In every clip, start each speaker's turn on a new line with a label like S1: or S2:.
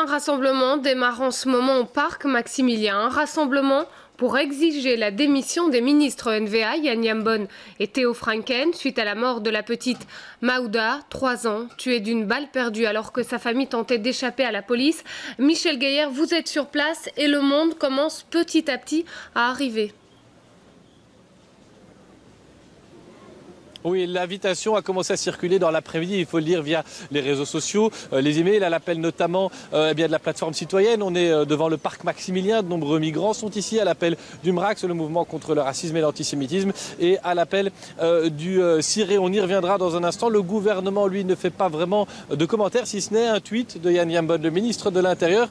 S1: Un rassemblement démarre en ce moment au parc Maximilien. Un rassemblement pour exiger la démission des ministres NVA, Yann Yambon et Théo Franken, suite à la mort de la petite Maouda, 3 ans, tuée d'une balle perdue alors que sa famille tentait d'échapper à la police. Michel Gaillard, vous êtes sur place et le monde commence petit à petit à arriver.
S2: Oui, l'invitation a commencé à circuler dans l'après-midi, il faut le dire, via les réseaux sociaux, les emails, à l'appel notamment de la plateforme citoyenne. On est devant le parc Maximilien, de nombreux migrants sont ici, à l'appel du MRAX, le mouvement contre le racisme et l'antisémitisme, et à l'appel du CIRE. On y reviendra dans un instant. Le gouvernement, lui, ne fait pas vraiment de commentaires, si ce n'est un tweet de Yann Yambon, le ministre de l'Intérieur,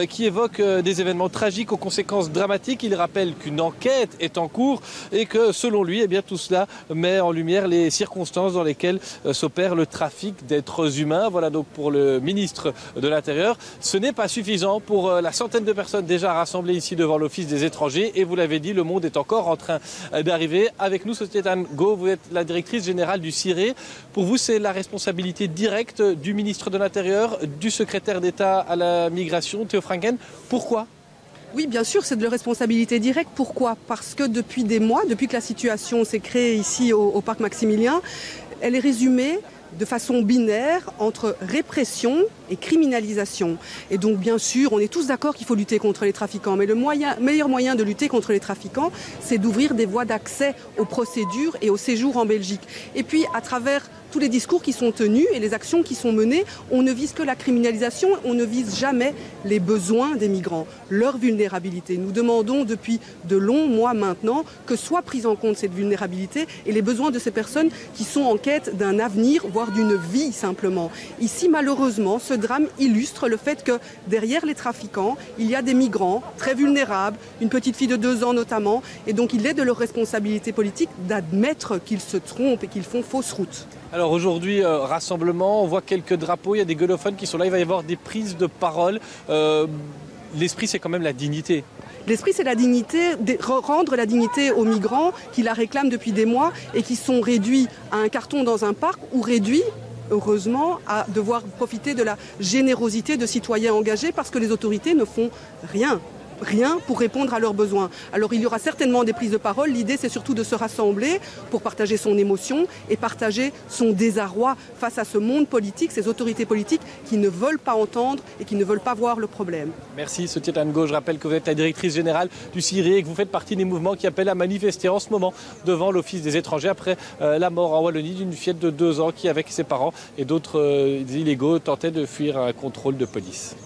S2: qui évoque des événements tragiques aux conséquences dramatiques. Il rappelle qu'une enquête est en cours et que, selon lui, tout cela met en lumière les circonstances dans lesquelles s'opère le trafic d'êtres humains. Voilà donc pour le ministre de l'Intérieur. Ce n'est pas suffisant pour la centaine de personnes déjà rassemblées ici devant l'Office des étrangers. Et vous l'avez dit, le monde est encore en train d'arriver. Avec nous, Société Go, vous êtes la directrice générale du CIRE. Pour vous, c'est la responsabilité directe du ministre de l'Intérieur, du secrétaire d'État à la migration, Théo Franken. Pourquoi ?
S3: Oui, bien sûr, c'est de leur responsabilité directe. Pourquoi ? Parce que depuis des mois, depuis que la situation s'est créée ici au parc Maximilien, elle est résumée de façon binaire entre répression et criminalisation. Et donc, bien sûr, on est tous d'accord qu'il faut lutter contre les trafiquants. Mais le meilleur moyen de lutter contre les trafiquants, c'est d'ouvrir des voies d'accès aux procédures et au séjour en Belgique. Et puis, à travers tous les discours qui sont tenus et les actions qui sont menées, on ne vise que la criminalisation, on ne vise jamais les besoins des migrants, leur vulnérabilité. Nous demandons depuis de longs mois maintenant que soit prise en compte cette vulnérabilité et les besoins de ces personnes qui sont en quête d'un avenir, voire d'une vie simplement. Ici, malheureusement, ce drame illustre le fait que derrière les trafiquants, il y a des migrants très vulnérables, une petite fille de 2 ans notamment, et donc il est de leur responsabilité politique d'admettre qu'ils se trompent et qu'ils font fausse route.
S2: Alors aujourd'hui, rassemblement, on voit quelques drapeaux, il y a des gueulophones qui sont là, il va y avoir des prises de parole. L'esprit, c'est quand même la dignité.
S3: L'esprit, c'est la dignité, rendre la dignité aux migrants qui la réclament depuis des mois et qui sont réduits à un carton dans un parc ou réduits, heureusement, à devoir profiter de la générosité de citoyens engagés parce que les autorités ne font rien pour répondre à leurs besoins. Alors il y aura certainement des prises de parole. L'idée, c'est surtout de se rassembler pour partager son émotion et partager son désarroi face à ce monde politique, ces autorités politiques qui ne veulent pas entendre et qui ne veulent pas voir le problème.
S2: Merci, Société Go. Je rappelle que vous êtes la directrice générale du CIRE et que vous faites partie des mouvements qui appellent à manifester en ce moment devant l'Office des étrangers après la mort en Wallonie d'une fillette de 2 ans qui, avec ses parents et d'autres illégaux, tentait de fuir un contrôle de police.